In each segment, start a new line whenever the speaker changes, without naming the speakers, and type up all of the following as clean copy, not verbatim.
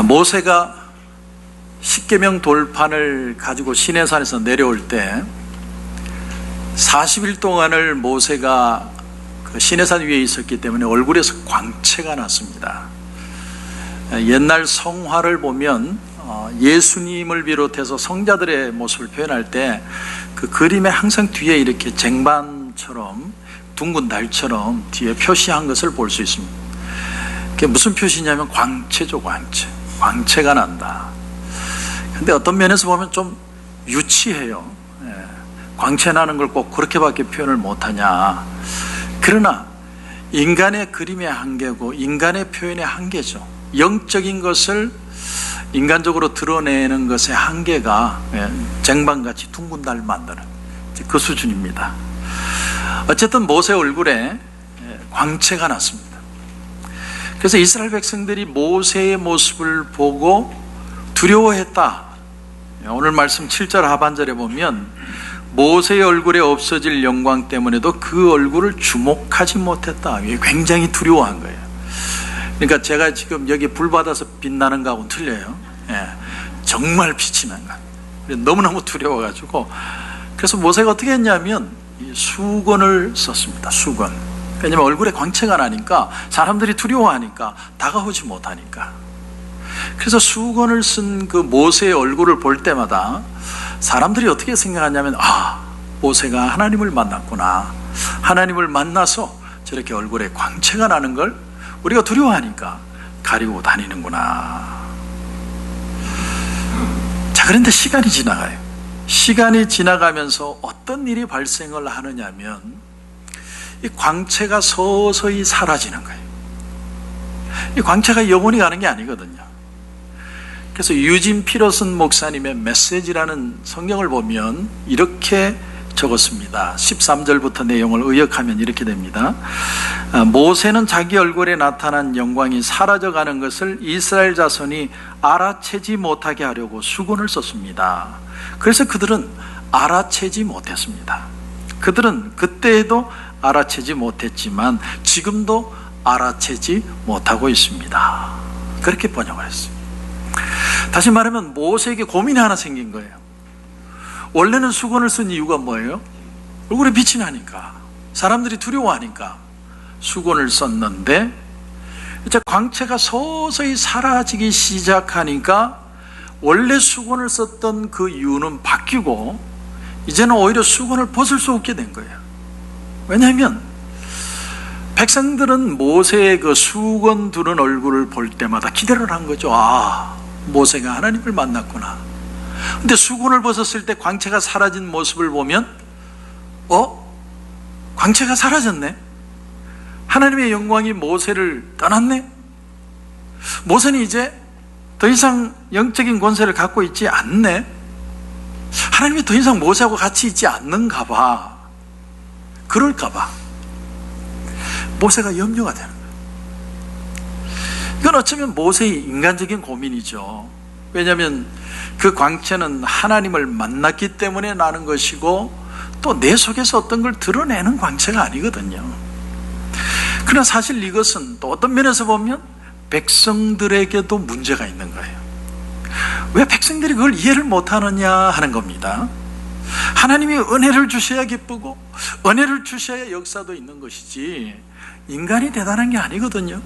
모세가 십계명 돌판을 가지고 시내산에서 내려올 때 40일 동안을 모세가 그 시내산 위에 있었기 때문에 얼굴에서 광채가 났습니다. 옛날 성화를 보면 예수님을 비롯해서 성자들의 모습을 표현할 때 그 그림에 항상 뒤에 이렇게 쟁반처럼 둥근 달처럼 뒤에 표시한 것을 볼 수 있습니다. 그게 무슨 표시냐면 광채죠. 광채가 난다. 근데 어떤 면에서 보면 좀 유치해요. 광채 나는 걸 꼭 그렇게밖에 표현을 못하냐. 그러나 인간의 그림의 한계고 인간의 표현의 한계죠. 영적인 것을 인간적으로 드러내는 것의 한계가 쟁반같이 둥근 달 만드는 그 수준입니다. 어쨌든 모세 얼굴에 광채가 났습니다. 그래서 이스라엘 백성들이 모세의 모습을 보고 두려워했다. 오늘 말씀 7절 하반절에 보면 모세의 얼굴에 없어질 영광 때문에도 그 얼굴을 주목하지 못했다. 굉장히 두려워한 거예요. 그러니까 제가 지금 여기 불 받아서 빛나는 거하고는 틀려요. 정말 빛이 난 거예요. 너무너무 두려워가지고 그래서 모세가 어떻게 했냐면 수건을 썼습니다. 수건. 왜냐면 얼굴에 광채가 나니까 사람들이 두려워하니까 다가오지 못하니까. 그래서 수건을 쓴 그 모세의 얼굴을 볼 때마다 사람들이 어떻게 생각하냐면 모세가 하나님을 만났구나. 하나님을 만나서 저렇게 얼굴에 광채가 나는 걸 우리가 두려워하니까 가리고 다니는구나. 자, 그런데 시간이 지나가요. 시간이 지나가면서 어떤 일이 발생을 하느냐면 이 광채가 서서히 사라지는 거예요. 이 광채가 영원히 가는 게 아니거든요. 그래서 유진 피러슨 목사님의 메시지라는 성경을 보면 이렇게 적었습니다. 13절부터 내용을 의역하면 이렇게 됩니다. 모세는 자기 얼굴에 나타난 영광이 사라져가는 것을 이스라엘 자손이 알아채지 못하게 하려고 수건을 썼습니다. 그래서 그들은 알아채지 못했습니다. 그들은 그때에도 알아채지 못했지만 지금도 알아채지 못하고 있습니다. 그렇게 번역을 했어요. 다시 말하면 모세에게 고민이 하나 생긴 거예요. 원래는 수건을 쓴 이유가 뭐예요? 얼굴에 빛이 나니까, 사람들이 두려워하니까 수건을 썼는데 이제 광채가 서서히 사라지기 시작하니까 원래 수건을 썼던 그 이유는 바뀌고 이제는 오히려 수건을 벗을 수 없게 된 거예요. 왜냐하면 백성들은 모세의 그 수건 두른 얼굴을 볼 때마다 기대를 한 거죠. 모세가 하나님을 만났구나. 근데 수건을 벗었을 때 광채가 사라진 모습을 보면 광채가 사라졌네. 하나님의 영광이 모세를 떠났네. 모세는 이제 더 이상 영적인 권세를 갖고 있지 않네. 하나님이 더 이상 모세하고 같이 있지 않는가 봐. 그럴까 봐 모세가 염려가 되는 거예요. 이건 어쩌면 모세의 인간적인 고민이죠. 왜냐하면 그 광채는 하나님을 만났기 때문에 나는 것이고 또 내 속에서 어떤 걸 드러내는 광채가 아니거든요. 그러나 사실 이것은 또 어떤 면에서 보면 백성들에게도 문제가 있는 거예요. 왜 백성들이 그걸 이해를 못하느냐 하는 겁니다. 하나님이 은혜를 주셔야 기쁘고 은혜를 주셔야 역사도 있는 것이지 인간이 대단한 게 아니거든요.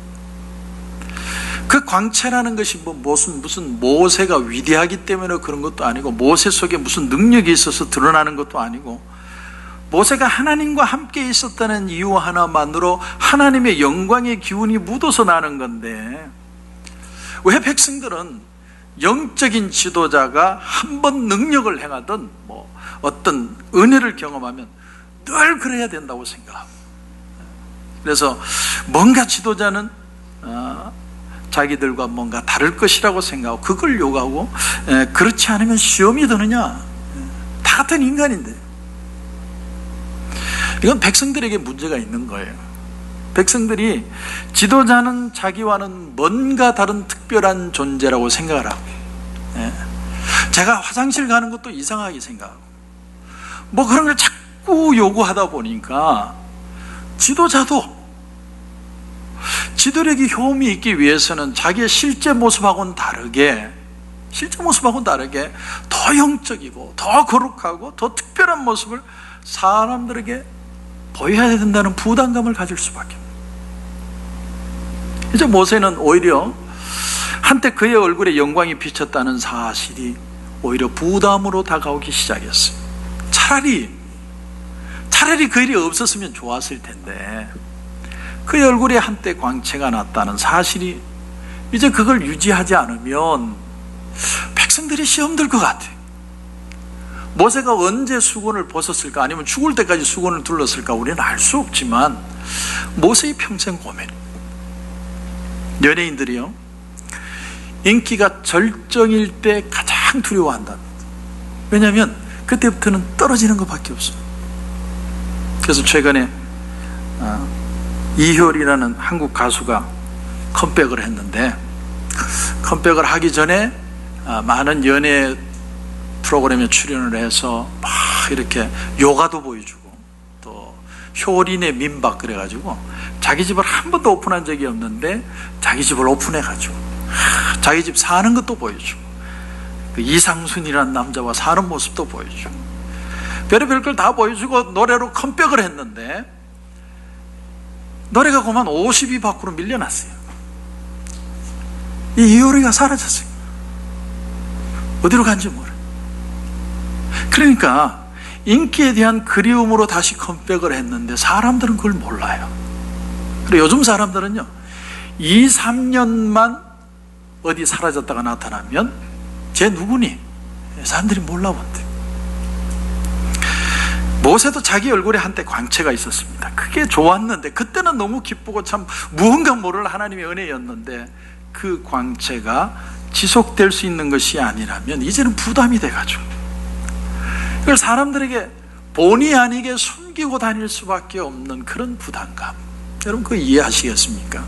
그 광채라는 것이 무슨 모세가 위대하기 때문에 그런 것도 아니고 모세 속에 무슨 능력이 있어서 드러나는 것도 아니고 모세가 하나님과 함께 있었다는 이유 하나만으로 하나님의 영광의 기운이 묻어서 나는 건데 왜 백성들은 영적인 지도자가 한 번 능력을 행하든 어떤 은혜를 경험하면 늘 그래야 된다고 생각합니다. 그래서 뭔가 지도자는 자기들과 뭔가 다를 것이라고 생각하고 그걸 요구하고 그렇지 않으면 시험이 드느냐. 다 같은 인간인데 이건 백성들에게 문제가 있는 거예요. 백성들이 지도자는 자기와는 뭔가 다른 특별한 존재라고 생각을 하고 제가 화장실 가는 것도 이상하게 생각하고 그런 걸 자꾸 요구하다 보니까 지도자도 지도력이 효험이 있기 위해서는 자기의 실제 모습하고는 다르게 더 영적이고 더 거룩하고 더 특별한 모습을 사람들에게 보여야 된다는 부담감을 가질 수밖에 없습니다. 이제 모세는 오히려 한때 그의 얼굴에 영광이 비쳤다는 사실이 오히려 부담으로 다가오기 시작했어요. 차라리 그 일이 없었으면 좋았을 텐데, 그의 얼굴에 한때 광채가 났다는 사실이 이제 그걸 유지하지 않으면 백성들이 시험 들 것 같아요. 모세가 언제 수건을 벗었을까, 아니면 죽을 때까지 수건을 둘렀을까 우리는 알 수 없지만 모세의 평생 고민. 연예인들이요, 인기가 절정일 때 가장 두려워한다. 왜냐하면 그때부터는 떨어지는 것밖에 없어요. 그래서 최근에 이효리라는 한국 가수가 컴백을 했는데, 컴백을 하기 전에 많은 연예 프로그램에 출연을 해서 막 이렇게 요가도 보여주고, 또 효린의 민박 그래가지고 자기 집을 한 번도 오픈한 적이 없는데 자기 집을 오픈해가지고 자기 집 사는 것도 보여주고, 그 이상순이라는 남자와 사는 모습도 보여주고, 별의별 걸 다 보여주고 노래로 컴백을 했는데 노래가 그만 50위 밖으로 밀려났어요. 이 이효리가 사라졌어요. 어디로 간지 몰라요. 그러니까 인기에 대한 그리움으로 다시 컴백을 했는데 사람들은 그걸 몰라요. 그리고 요즘 사람들은요, 2, 3년만 어디 사라졌다가 나타나면 쟤 누구니? 사람들이 몰라본대요. 모세도 자기 얼굴에 한때 광채가 있었습니다. 그게 좋았는데, 그때는 너무 기쁘고 참 무언가 모를 하나님의 은혜였는데, 그 광채가 지속될 수 있는 것이 아니라면 이제는 부담이 돼가지고 그걸 사람들에게 본의 아니게 숨기고 다닐 수밖에 없는 그런 부담감. 여러분 그거 이해하시겠습니까?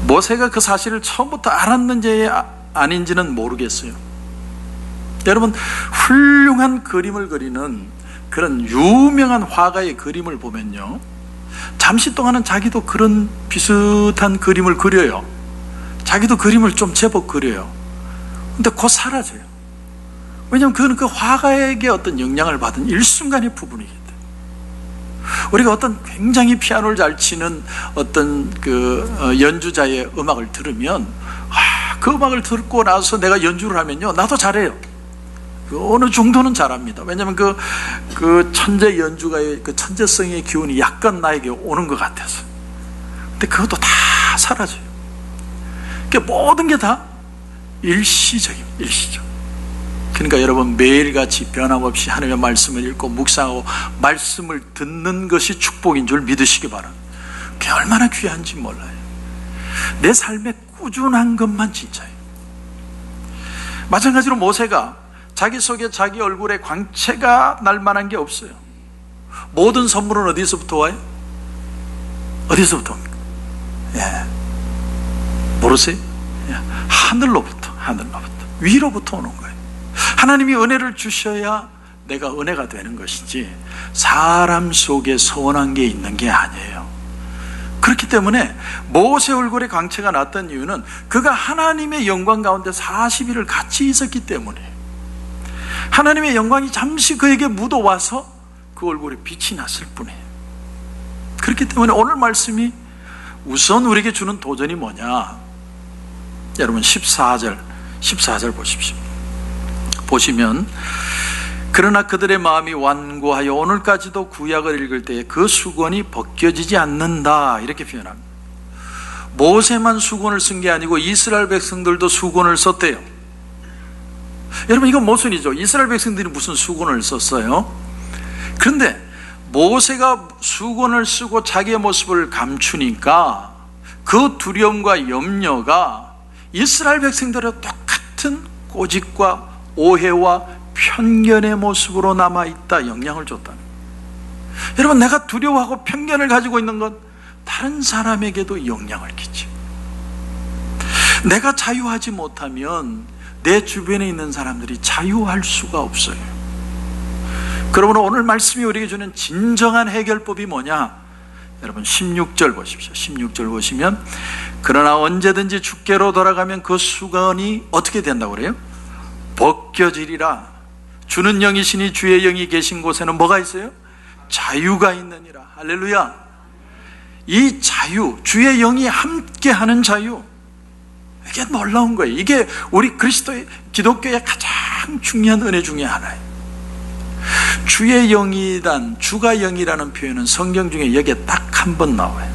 모세가 그 사실을 처음부터 알았는지 아닌지는 모르겠어요. 여러분, 훌륭한 그림을 그리는 그런 유명한 화가의 그림을 보면요, 잠시 동안은 자기도 그런 비슷한 그림을 그려요. 자기도 그림을 좀 제법 그려요. 근데 곧 사라져요. 왜냐하면 그건 그 화가에게 어떤 영향을 받은 일순간의 부분이기 때문에. 우리가 어떤 굉장히 피아노를 잘 치는 어떤 그 연주자의 음악을 들으면, 그 음악을 듣고 나서 내가 연주를 하면요, 나도 잘해요. 어느 정도는 잘합니다. 왜냐하면 그 천재 연주가의 그 천재성의 기운이 약간 나에게 오는 것 같아서. 근데 그것도 다 사라져요. 그러니까 모든 게 다 일시적입니다. 일시적. 그러니까 여러분, 매일같이 변함없이 하나님의 말씀을 읽고 묵상하고 말씀을 듣는 것이 축복인 줄 믿으시기 바랍니다. 그게 얼마나 귀한지 몰라요. 내 삶에 꾸준한 것만 진짜예요. 마찬가지로 모세가 자기 속에 자기 얼굴에 광채가 날 만한 게 없어요. 모든 선물은 어디서부터 와요? 어디서부터 옵니까? 모르세요? 하늘로부터 위로부터 오는 거예요. 하나님이 은혜를 주셔야 내가 은혜가 되는 것이지 사람 속에 선한 게 있는 게 아니에요. 그렇기 때문에 모세 얼굴에 광채가 났던 이유는 그가 하나님의 영광 가운데 40일을 같이 있었기 때문에, 하나님의 영광이 잠시 그에게 묻어와서 그 얼굴에 빛이 났을 뿐이에요. 그렇기 때문에 오늘 말씀이 우선 우리에게 주는 도전이 뭐냐? 여러분 14절 보십시오. 보시면, 그러나 그들의 마음이 완고하여 오늘까지도 구약을 읽을 때에 그 수건이 벗겨지지 않는다, 이렇게 표현합니다. 모세만 수건을 쓴 게 아니고 이스라엘 백성들도 수건을 썼대요. 여러분, 이건 모순이죠. 이스라엘 백성들이 무슨 수건을 썼어요? 그런데 모세가 수건을 쓰고 자기의 모습을 감추니까 그 두려움과 염려가 이스라엘 백성들의 똑같은 꼬집과 오해와 편견의 모습으로 남아있다, 영향을 줬다. 여러분, 내가 두려워하고 편견을 가지고 있는 건 다른 사람에게도 영향을 끼쳐. 내가 자유하지 못하면 내 주변에 있는 사람들이 자유할 수가 없어요. 그러므로 오늘 말씀이 우리에게 주는 진정한 해결법이 뭐냐? 여러분 16절 보십시오. 16절 보시면 그러나 언제든지 주께로 돌아가면 그 수건이 어떻게 된다고 그래요? 벗겨지리라. 주는 영이시니 주의 영이 계신 곳에는 뭐가 있어요? 자유가 있느니라. 할렐루야. 이 자유, 주의 영이 함께하는 자유, 이게 놀라운 거예요. 이게 우리 그리스도의 기독교의 가장 중요한 은혜 중에 하나예요. 주의 영이란, 주가 영이라는 표현은 성경 중에 여기에 딱 한 번 나와요.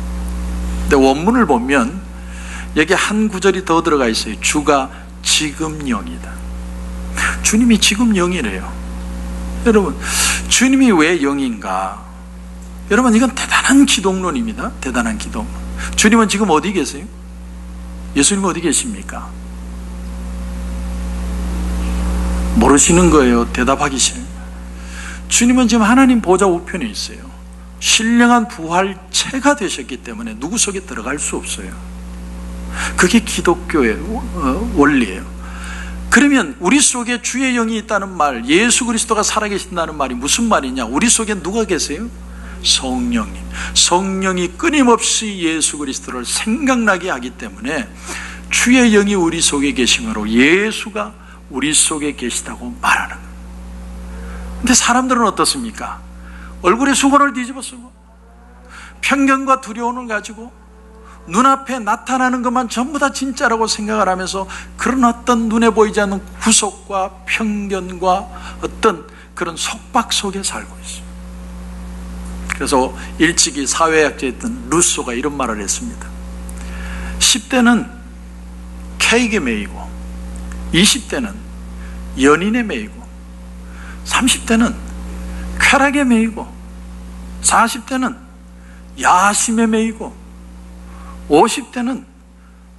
근데 원문을 보면 여기 한 구절이 더 들어가 있어요. 주가 지금 영이다. 주님이 지금 영이래요. 여러분, 주님이 왜 영인가? 여러분, 이건 대단한 기독론입니다. 대단한 기독론. 주님은 지금 어디 계세요? 예수님 어디 계십니까? 모르시는 거예요. 대답하기 싫어요. 주님은 지금 하나님 보좌 우편에 있어요. 신령한 부활체가 되셨기 때문에 누구 속에 들어갈 수 없어요. 그게 기독교의 원리예요. 그러면 우리 속에 주의 영이 있다는 말, 예수 그리스도가 살아계신다는 말이 무슨 말이냐? 우리 속에 누가 계세요? 성령님. 성령이 끊임없이 예수 그리스도를 생각나게 하기 때문에 주의 영이 우리 속에 계심으로 예수가 우리 속에 계시다고 말하는 거예요. 근데 사람들은 어떻습니까? 얼굴에 수건을 뒤집어 쓰고 편견과 두려움을 가지고 눈앞에 나타나는 것만 전부 다 진짜라고 생각을 하면서 그런 어떤 눈에 보이지 않는 구속과 편견과 어떤 그런 속박 속에 살고 있어요. 그래서 일찍이 사회학자였던 루소가 이런 말을 했습니다. 10대는 케이크에 매이고 20대는 연인에 매이고 30대는 쾌락에 매이고 40대는 야심에 매이고 50대는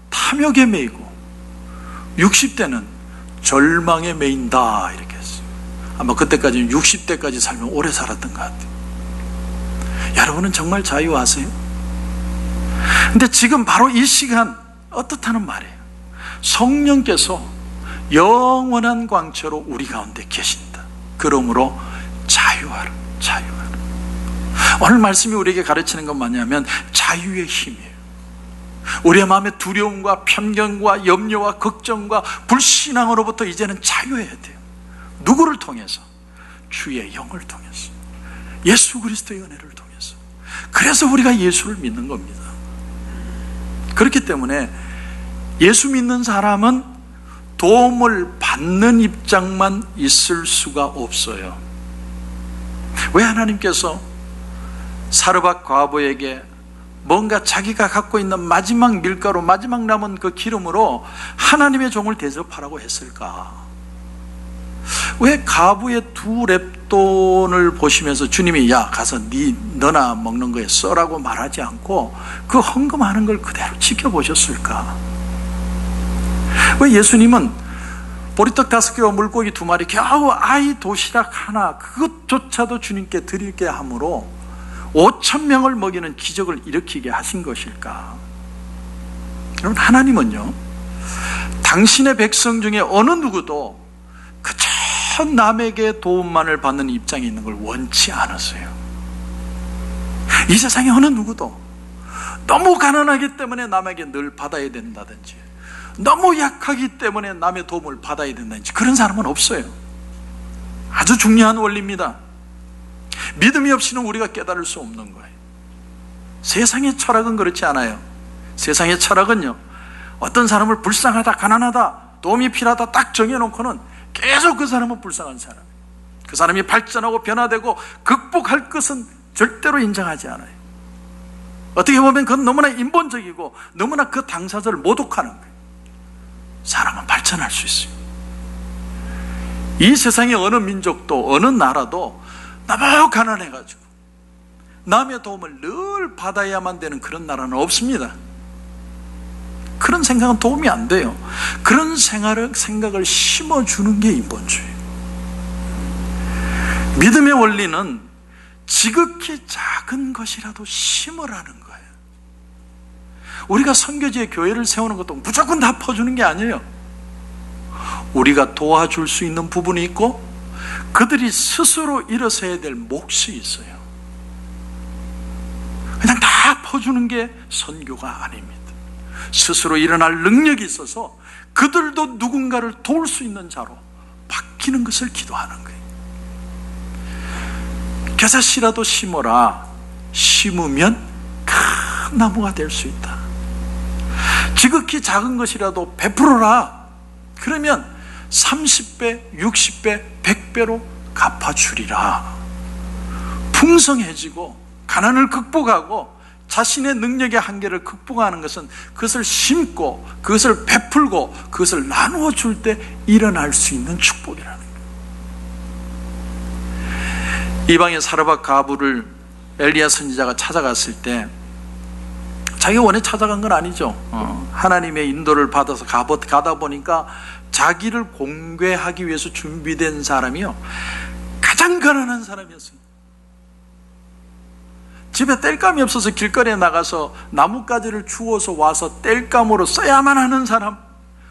탐욕에 매이고 60대는 절망에 매인다, 이렇게 했어요. 아마 그때까지는 60대까지 살면 오래 살았던 것 같아요. 여러분은 정말 자유하세요? 근데 지금 바로 이 시간 어떻다는 말이에요? 성령께서 영원한 광채로 우리 가운데 계신다. 그러므로 자유하라, 자유하라. 오늘 말씀이 우리에게 가르치는 건 뭐냐면 자유의 힘이에요. 우리의 마음의 두려움과 편견과 염려와 걱정과 불신앙으로부터 이제는 자유해야 돼요. 누구를 통해서? 주의 영을 통해서, 예수 그리스도의 은혜를 통해서. 그래서 우리가 예수를 믿는 겁니다. 그렇기 때문에 예수 믿는 사람은 도움을 받는 입장만 있을 수가 없어요. 왜 하나님께서 사르밧 과부에게 뭔가 자기가 갖고 있는 마지막 밀가루, 마지막 남은 그 기름으로 하나님의 종을 대접하라고 했을까? 왜 과부의 2렙돈을 보시면서 주님이 야 가서 너나 먹는 거에 써라고 말하지 않고 그 헌금하는 걸 그대로 지켜보셨을까? 왜 예수님은 보리떡 5개와 물고기 2마리 겨우 아이 도시락 하나 그것조차도 주님께 드리게 함으로 5,000명을 먹이는 기적을 일으키게 하신 것일까? 여러분, 하나님은요 당신의 백성 중에 어느 누구도 그저 남에게 도움만을 받는 입장에 있는 걸 원치 않으세요. 이 세상에 어느 누구도 너무 가난하기 때문에 남에게 늘 받아야 된다든지, 너무 약하기 때문에 남의 도움을 받아야 된다든지 그런 사람은 없어요. 아주 중요한 원리입니다. 믿음이 없이는 우리가 깨달을 수 없는 거예요. 세상의 철학은 그렇지 않아요. 세상의 철학은요 어떤 사람을 불쌍하다, 가난하다, 도움이 필요하다 딱 정해놓고는 계속 그 사람은 불쌍한 사람, 그 사람이 발전하고 변화되고 극복할 것은 절대로 인정하지 않아요. 어떻게 보면 그건 너무나 인본적이고 너무나 그 당사자를 모독하는 거예요. 사람은 발전할 수 있어요. 이 세상의 어느 민족도 어느 나라도 너무 가난해가지고 남의 도움을 늘 받아야만 되는 그런 나라는 없습니다. 그런 생각은 도움이 안 돼요. 그런 생각을 심어주는 게 인본주의. 믿음의 원리는 지극히 작은 것이라도 심으라는 거예요. 우리가 선교지에 교회를 세우는 것도 무조건 다 퍼주는 게 아니에요. 우리가 도와줄 수 있는 부분이 있고 그들이 스스로 일어서야 될 몫이 있어요. 그냥 다 바꿔주는 게 선교가 아닙니다. 스스로 일어날 능력이 있어서 그들도 누군가를 도울 수 있는 자로 바뀌는 것을 기도하는 거예요. 겨자씨라도 심어라. 심으면 큰 나무가 될 수 있다. 지극히 작은 것이라도 베풀어라. 그러면 30배, 60배, 100배로 갚아주리라. 풍성해지고 가난을 극복하고 자신의 능력의 한계를 극복하는 것은 그것을 심고 그것을 베풀고 그것을 나누어 줄 때 일어날 수 있는 축복이라는 거예요. 이방의 사르밧 가부를 엘리야 선지자가 찾아갔을 때 자기가 원해 찾아간 건 아니죠. 하나님의 인도를 받아서 가다 보니까 자기를 공개하기 위해서 준비된 사람이요, 가장 가난한 사람이었어요. 집에 땔감이 없어서 길거리에 나가서 나뭇가지를 주워서 와서 땔감으로 써야만 하는 사람.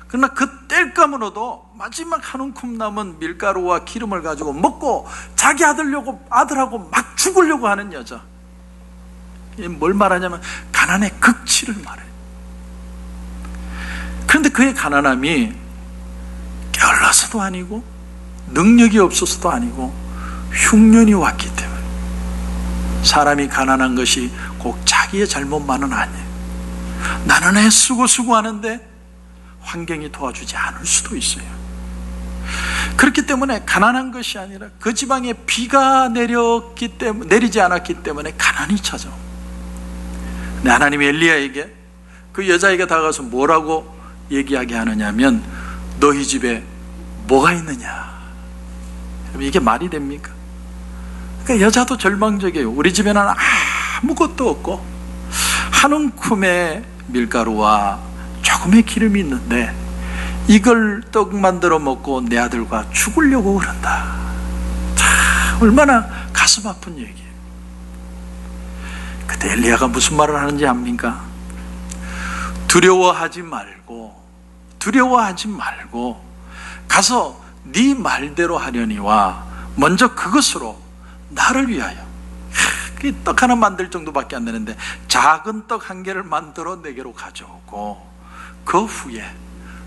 그러나 그 땔감으로도 마지막 한 움큼 남은 밀가루와 기름을 가지고 먹고 자기 아들하고 막 죽으려고 하는 여자. 뭘 말하냐면 가난의 극치를 말해요. 그런데 그의 가난함이 게을러서도 아니고 능력이 없어서도 아니고 흉년이 왔기 때문에, 사람이 가난한 것이 꼭 자기의 잘못만은 아니에요. 나는 애쓰고 수고하는데 환경이 도와주지 않을 수도 있어요. 그렇기 때문에 가난한 것이 아니라 그 지방에 비가 내리지 않았기 때문에 가난이 찾아옵니다. 근데 하나님이 엘리야에게, 그 여자에게 다가가서 뭐라고 얘기하게 하느냐면, 너희 집에 뭐가 있느냐. 이게 말이 됩니까? 그러니까 여자도 절망적이에요. 우리 집에는 아무것도 없고 한 움큼의 밀가루와 조금의 기름이 있는데 이걸 떡 만들어 먹고 내 아들과 죽으려고 그런다. 참 얼마나 가슴 아픈 얘기예요. 그때 엘리야가 무슨 말을 하는지 압니까? 두려워하지 말고 가서 네 말대로 하려니와 먼저 그것으로 나를 위하여, 떡 하나 만들 정도밖에 안 되는데 작은 떡 한 개를 만들어 내게로 가져오고 그 후에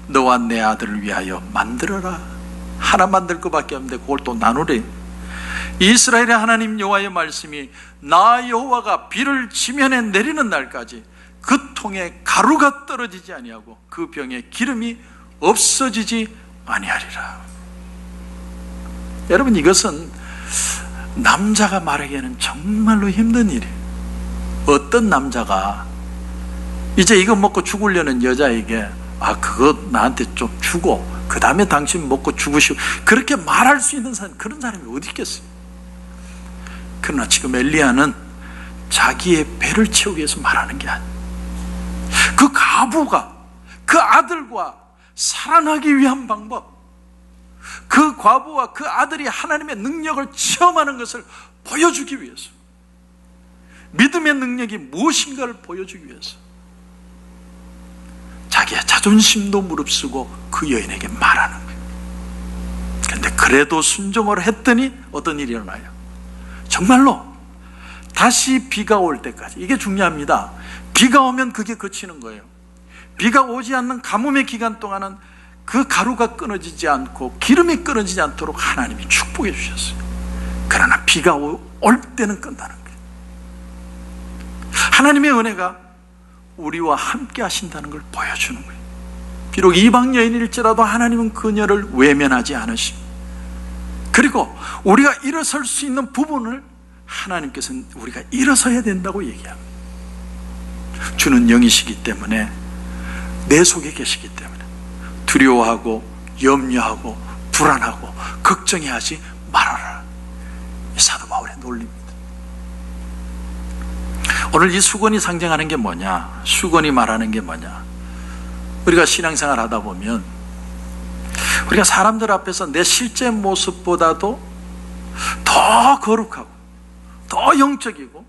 너와 내 아들을 위하여 만들어라. 하나 만들 것밖에 없는데 그걸 또 나누래. 이스라엘의 하나님 여호와의 말씀이 나 여호와가 비를 지면에 내리는 날까지 그 통에 가루가 떨어지지 아니하고 그 병에 기름이 없어지지 아니하리라. 여러분, 이것은 남자가 말하기에는 정말로 힘든 일이에요. 어떤 남자가 이제 이거 먹고 죽으려는 여자에게 그거 나한테 좀 주고 그 다음에 당신 먹고 죽으시오, 그렇게 말할 수 있는 사람, 그런 사람이 어디 있겠어요? 그러나 지금 엘리야는 자기의 배를 채우기 위해서 말하는 게 아니에요. 그 가부가 그 아들과 살아나기 위한 방법, 그 과부와 그 아들이 하나님의 능력을 체험하는 것을 보여주기 위해서, 믿음의 능력이 무엇인가를 보여주기 위해서 자기의 자존심도 무릅쓰고 그 여인에게 말하는 거예요. 그런데 그래도 순종을 했더니 어떤 일이 일어나요? 정말로 다시 비가 올 때까지, 이게 중요합니다. 비가 오면 그게 그치는 거예요. 비가 오지 않는 가뭄의 기간 동안은 그 가루가 끊어지지 않고 기름이 끊어지지 않도록 하나님이 축복해 주셨어요. 그러나 비가 올 때는 끝나는 거예요. 하나님의 은혜가 우리와 함께 하신다는 걸 보여주는 거예요. 비록 이방 여인일지라도 하나님은 그녀를 외면하지 않으십니다. 그리고 우리가 일어설 수 있는 부분을 하나님께서는 우리가 일어서야 된다고 얘기합니다. 주는 영이시기 때문에, 내 속에 계시기 때문에 두려워하고 염려하고 불안하고 걱정해하지 말아라. 이 사도 바울의 논리입니다. 오늘 이 수건이 상징하는 게 뭐냐? 수건이 말하는 게 뭐냐? 우리가 신앙생활 하다 보면 우리가 사람들 앞에서 내 실제 모습보다도 더 거룩하고 더 영적이고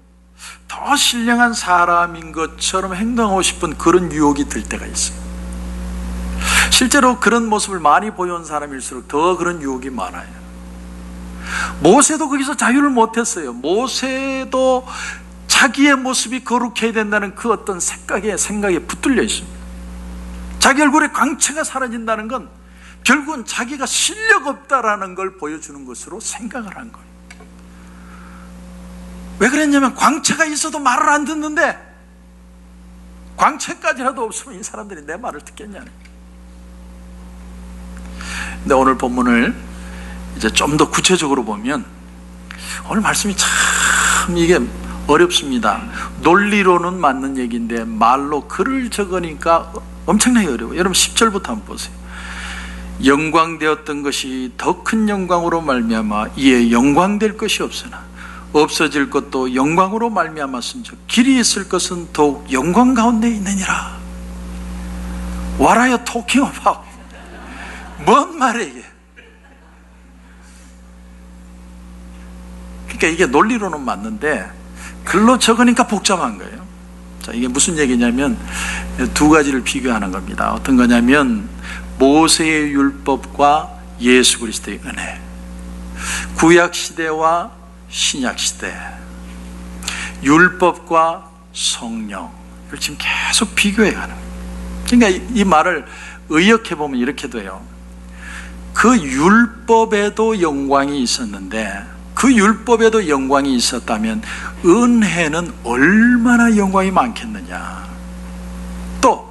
더 신령한 사람인 것처럼 행동하고 싶은 그런 유혹이 들 때가 있어요. 실제로 그런 모습을 많이 보여온 사람일수록 더 그런 유혹이 많아요. 모세도 거기서 자유를 못했어요. 모세도 자기의 모습이 거룩해야 된다는 그 어떤 생각에 붙들려 있습니다. 자기 얼굴에 광채가 사라진다는 건 결국은 자기가 실력 없다라는 걸 보여주는 것으로 생각을 한 거예요. 왜 그랬냐면 광채가 있어도 말을 안 듣는데 광채까지라도 없으면 이 사람들이 내 말을 듣겠냐는. 근데 오늘 본문을 이제 좀 더 구체적으로 보면 오늘 말씀이 참 이게 어렵습니다. 논리로는 맞는 얘기인데 말로 글을 적으니까 엄청나게 어려워요. 여러분 10절부터 한번 보세요. 영광되었던 것이 더 큰 영광으로 말미암아 이에 영광될 것이 없으나 없어질 것도 영광으로 말미암았은즉 길이 있을 것은 더욱 영광 가운데 있느니라. What are you talking about? 뭔 말이야 이게? 그러니까 이게 논리로는 맞는데 글로 적으니까 복잡한 거예요. 자, 이게 무슨 얘기냐면 두 가지를 비교하는 겁니다. 어떤 거냐면 모세의 율법과 예수 그리스도의 은혜, 구약 시대와 신약 시대, 율법과 성령, 이걸 지금 계속 비교해 가는 거예요. 그러니까 이 말을 의역해 보면 이렇게 돼요. 그 율법에도 영광이 있었는데 그 율법에도 영광이 있었다면 은혜는 얼마나 영광이 많겠느냐. 또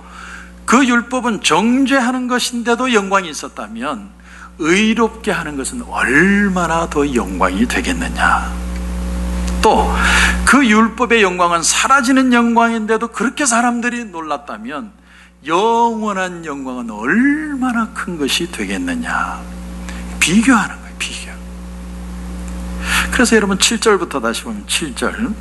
그 율법은 정죄하는 것인데도 영광이 있었다면 의롭게 하는 것은 얼마나 더 영광이 되겠느냐. 또 그 율법의 영광은 사라지는 영광인데도 그렇게 사람들이 놀랐다면 영원한 영광은 얼마나 큰 것이 되겠느냐. 비교하는 거예요. 비교. 그래서 여러분 7절부터 다시 보면 7절,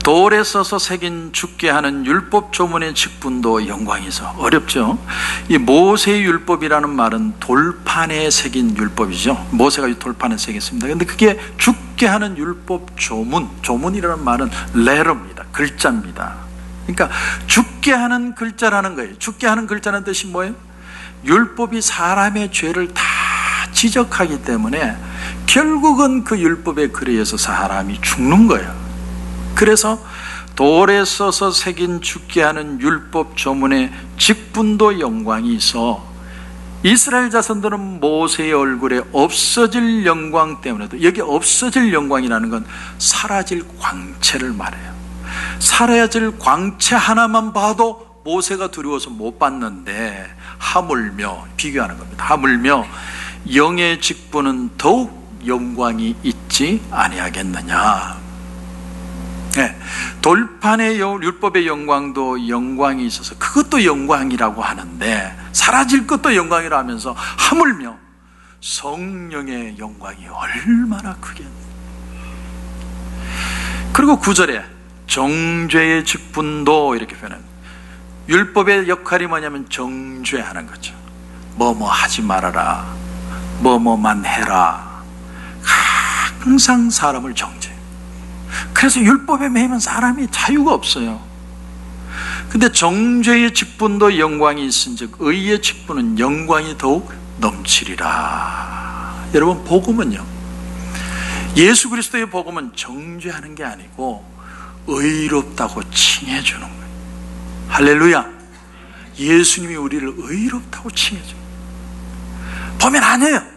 돌에 써서 새긴 죽게 하는 율법 조문의 직분도 영광이 있어. 어렵죠. 이 모세의 율법이라는 말은 돌판에 새긴 율법이죠. 모세가 돌판에 새겼습니다. 근데 그게 죽게 하는 율법 조문, 조문이라는 말은 레터입니다. 글자입니다. 그러니까 죽게 하는 글자라는 거예요. 죽게 하는 글자라는 뜻이 뭐예요? 율법이 사람의 죄를 다 지적하기 때문에 결국은 그 율법의 글에 의해서 사람이 죽는 거예요. 그래서 돌에 써서 새긴 죽게 하는 율법 조문의 직분도 영광이 있어 이스라엘 자손들은 모세의 얼굴에 없어질 영광 때문에도, 여기 없어질 영광이라는 건 사라질 광채를 말해요. 사라질 광채 하나만 봐도 모세가 두려워서 못 봤는데 하물며, 비교하는 겁니다. 하물며 영의 직분은 더욱 영광이 있지 아니하겠느냐. 네, 돌판의 율법의 영광도 영광이 있어서 그것도 영광이라고 하는데 사라질 것도 영광이라 하면서 하물며 성령의 영광이 얼마나 크겠느냐. 그리고 9절에 정죄의 직분도 이렇게 표현합니다. 율법의 역할이 뭐냐면 정죄하는 거죠. 뭐뭐 하지 말아라, 뭐뭐만 해라. 항상 사람을 정죄. 그래서 율법에 매이면 사람이 자유가 없어요. 근데 정죄의 직분도 영광이 있은즉 의의 직분은 영광이 더욱 넘치리라. 여러분, 복음은요, 예수 그리스도의 복음은 정죄하는 게 아니고 의롭다고 칭해주는 거예요. 할렐루야. 예수님이 우리를 의롭다고 칭해줘요. 보면 아니에요.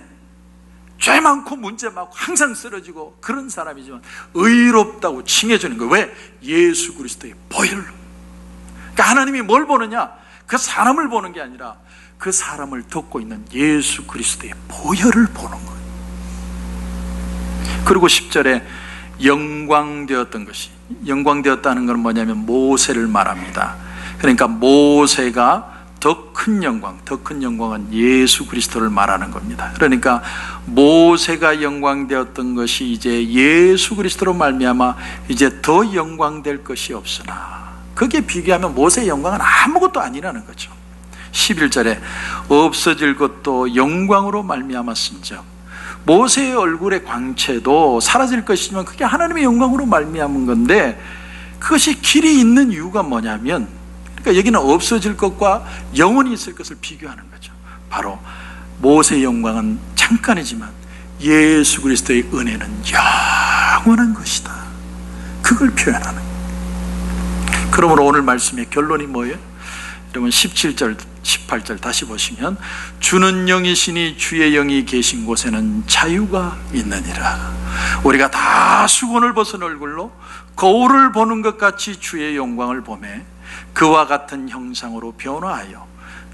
죄 많고 문제 많고 항상 쓰러지고 그런 사람이지만 의롭다고 칭해주는 거예요. 왜? 예수 그리스도의 보혈로. 그러니까 하나님이 뭘 보느냐? 그 사람을 보는 게 아니라 그 사람을 덮고 있는 예수 그리스도의 보혈을 보는 거예요. 그리고 10절에 영광되었던 것이, 영광되었다는 건 뭐냐면 모세를 말합니다. 그러니까 모세가 더 큰 영광, 더 큰 영광은 예수 그리스도를 말하는 겁니다. 그러니까 모세가 영광되었던 것이 이제 예수 그리스도로 말미암아 이제 더 영광될 것이 없으나, 그게 비교하면 모세의 영광은 아무것도 아니라는 거죠. 11절에 없어질 것도 영광으로 말미암았은즉, 모세의 얼굴의 광채도 사라질 것이지만 그게 하나님의 영광으로 말미암은 건데, 그것이 길이 있는 이유가 뭐냐면, 그러니까 여기는 없어질 것과 영원히 있을 것을 비교하는 거죠. 바로 모세의 영광은 잠깐이지만 예수 그리스도의 은혜는 영원한 것이다. 그걸 표현하는 거예요. 그러므로 오늘 말씀의 결론이 뭐예요? 여러분 17절 18절 다시 보시면, 주는 영이시니 주의 영이 계신 곳에는 자유가 있느니라. 우리가 다 수건을 벗은 얼굴로 거울을 보는 것 같이 주의 영광을 보매 그와 같은 형상으로 변화하여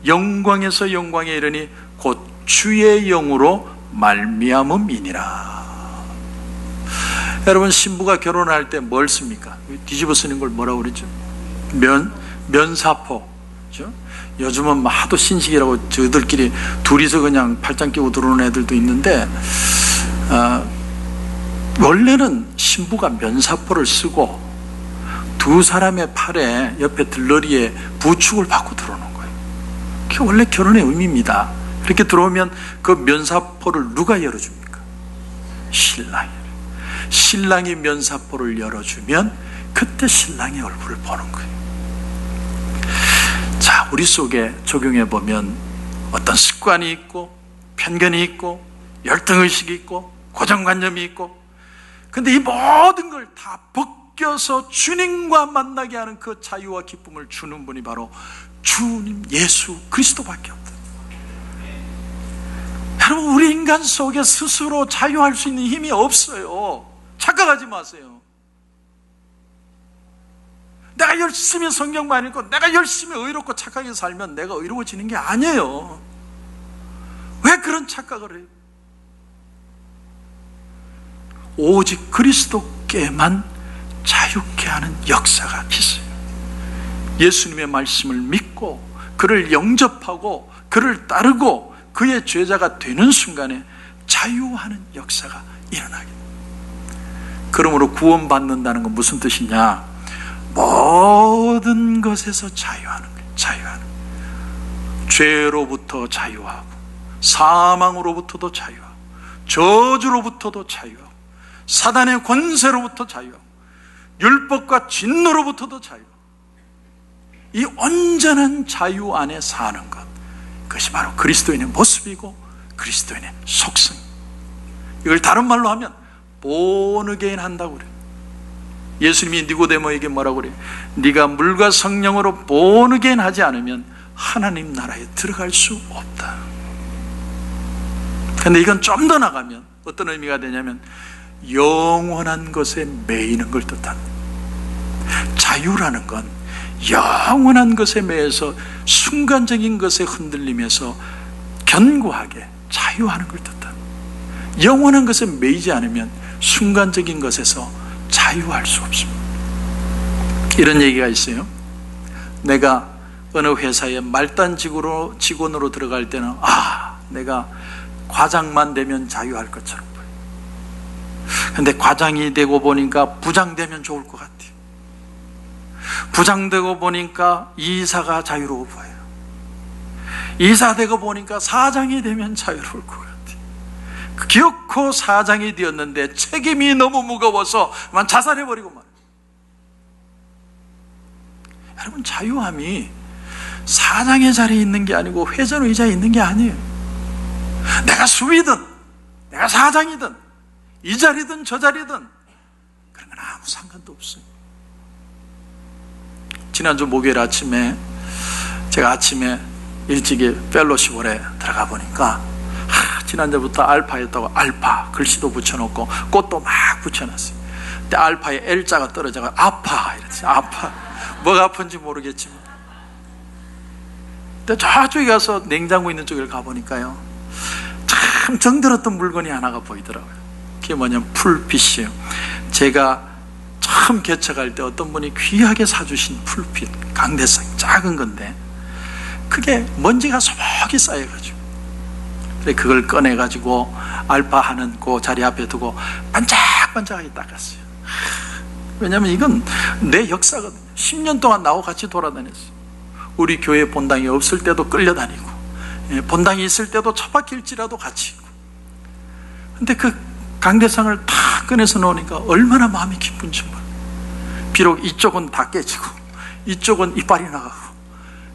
영광에서 영광에 이르니 곧 주의 영으로 말미암음이니라. 여러분, 신부가 결혼할 때 뭘 씁니까? 뒤집어 쓰는 걸 뭐라고 그러죠? 면사포. 그렇죠? 요즘은 하도 신식이라고 저들끼리 둘이서 그냥 팔짱 끼고 들어오는 애들도 있는데, 원래는 신부가 면사포를 쓰고 두 사람의 팔에 옆에 들러리에 부축을 받고 들어오는 거예요. 그게 원래 결혼의 의미입니다. 이렇게 들어오면 그 면사포를 누가 열어줍니까? 신랑이. 신랑이 면사포를 열어주면 그때 신랑의 얼굴을 보는 거예요. 자, 우리 속에 적용해 보면 어떤 습관이 있고 편견이 있고 열등의식이 있고 고정관념이 있고, 근데 이 모든 걸 다 벗겨서 주님과 만나게 하는 그 자유와 기쁨을 주는 분이 바로 주님 예수 그리스도밖에 없다. 여러분, 우리 인간 속에 스스로 자유할 수 있는 힘이 없어요. 착각하지 마세요. 내가 열심히 성경만 읽고 내가 열심히 의롭고 착하게 살면 내가 의로워지는 게 아니에요. 왜 그런 착각을 해요? 오직 그리스도께만 자유케 하는 역사가 있어요. 예수님의 말씀을 믿고 그를 영접하고 그를 따르고 그의 죄자가 되는 순간에 자유하는 역사가 일어나게 됩니다. 그러므로 구원받는다는 건 무슨 뜻이냐? 모든 것에서 자유하는 거예요. 자유하는 거예요. 죄로부터 자유하고 사망으로부터도 자유하고 저주로부터도 자유하고 사단의 권세로부터 자유하고 율법과 진노로부터도 자유하고, 이 온전한 자유 안에 사는 것, 그것이 바로 그리스도인의 모습이고 그리스도인의 속성. 이걸 다른 말로 하면 본어게인 한다고 그래요. 예수님이 니고데모에게 뭐라고 그래요? 네가 물과 성령으로 본어게인 하지 않으면 하나님 나라에 들어갈 수 없다. 그런데 이건 좀 더 나가면 어떤 의미가 되냐면 영원한 것에 매이는 걸 뜻합니다. 자유라는 건 영원한 것에 매여서 순간적인 것에 흔들리면서 견고하게 자유하는 걸 뜻합니다. 영원한 것에 매이지 않으면 순간적인 것에서 자유할 수 없습니다. 이런 얘기가 있어요. 내가 어느 회사에 말단 직원으로 들어갈 때는 내가 과장만 되면 자유할 것처럼 보여요. 그런데 과장이 되고 보니까 부장 되면 좋을 것 같아요. 부장 되고 보니까 이사가 자유로워 보여요. 이사 되고 보니까 사장이 되면 자유로울 것 같아요. 기어코 사장이 되었는데 책임이 너무 무거워서 자살해버리고 말이에요. 여러분, 자유함이 사장의 자리에 있는 게 아니고 회전 의자에 있는 게 아니에요. 내가 수위든 내가 사장이든 이 자리든 저 자리든 그런 건 아무 상관도 없어요. 지난주 목요일 아침에 제가 아침에 일찍이 펠로시홀에 들어가 보니까 지난주부터 알파였다고 알파 글씨도 붙여놓고 꽃도 막 붙여놨어요. 근데 알파에 L자가 떨어져서 아파 이랬어요. 아파. 뭐가 아픈지 모르겠지만. 근데 저쪽에 가서 냉장고 있는 쪽을 가보니까요, 참 정들었던 물건이 하나가 보이더라고요. 그게 뭐냐면 풀빛이에요. 제가 처음 개척할 때 어떤 분이 귀하게 사주신 풀빛, 강대상 작은 건데 그게 먼지가 소복이 쌓여가지고, 그래 그걸 꺼내가지고 알파 하는 그 자리 앞에 두고 반짝반짝하게 닦았어요. 왜냐하면 이건 내 역사거든요. 10년 동안 나하고 같이 돌아다녔어요. 우리 교회 본당이 없을 때도 끌려다니고, 본당이 있을 때도 처박힐지라도 같이 있고. 근데 그 강대상을 다 꺼내서 놓으니까 얼마나 마음이 기쁜지 몰라요. 비록 이쪽은 다 깨지고 이쪽은 이빨이 나가고,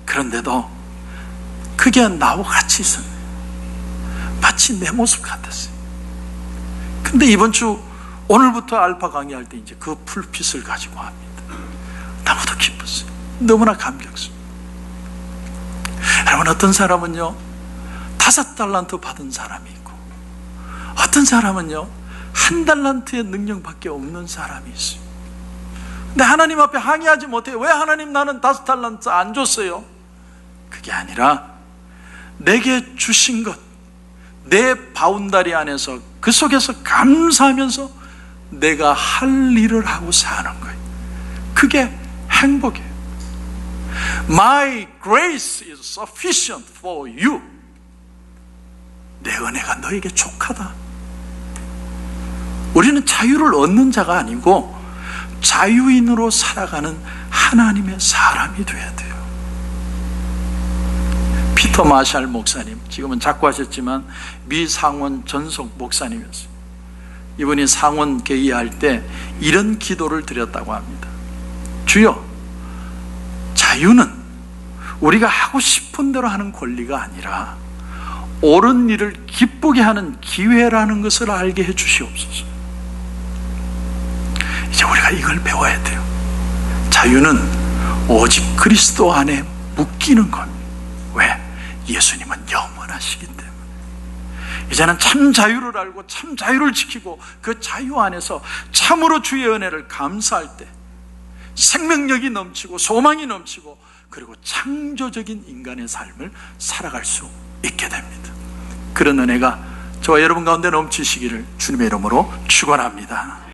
그런데도 그게 나하고 같이 있었네요. 마치 내 모습 같았어요. 근데 이번 주 오늘부터 알파 강의할 때 이제 그 풀핏을 가지고 합니다. 너무도 기뻤어요. 너무나 감격스러워요. 여러분, 어떤 사람은요 5달란트 받은 사람이 있고, 어떤 사람은요 1달란트의 능력밖에 없는 사람이 있어요. 근데 하나님 앞에 항의하지 못해요. 왜 하나님 나는 5달란트 안 줬어요? 그게 아니라 내게 주신 것, 내 바운다리 안에서 그 속에서 감사하면서 내가 할 일을 하고 사는 거예요. 그게 행복이에요. My grace is sufficient for you. 내 은혜가 너에게 족하다. 우리는 자유를 얻는 자가 아니고 자유인으로 살아가는 하나님의 사람이 돼야 돼요. 피터 마샬 목사님, 지금은 작고하셨지만 미 상원 전속 목사님이었어요. 이분이 상원 개의할 때 이런 기도를 드렸다고 합니다. 주여, 자유는 우리가 하고 싶은 대로 하는 권리가 아니라 옳은 일을 기쁘게 하는 기회라는 것을 알게 해 주시옵소서. 이제 우리가 이걸 배워야 돼요. 자유는 오직 그리스도 안에 묶이는 겁니다. 왜? 예수님은 영원하시기 때문에. 이제는 참 자유를 알고 참 자유를 지키고 그 자유 안에서 참으로 주의 은혜를 감사할 때 생명력이 넘치고 소망이 넘치고 그리고 창조적인 인간의 삶을 살아갈 수 있게 됩니다. 그런 은혜가 저와 여러분 가운데 넘치시기를 주님의 이름으로 축원합니다.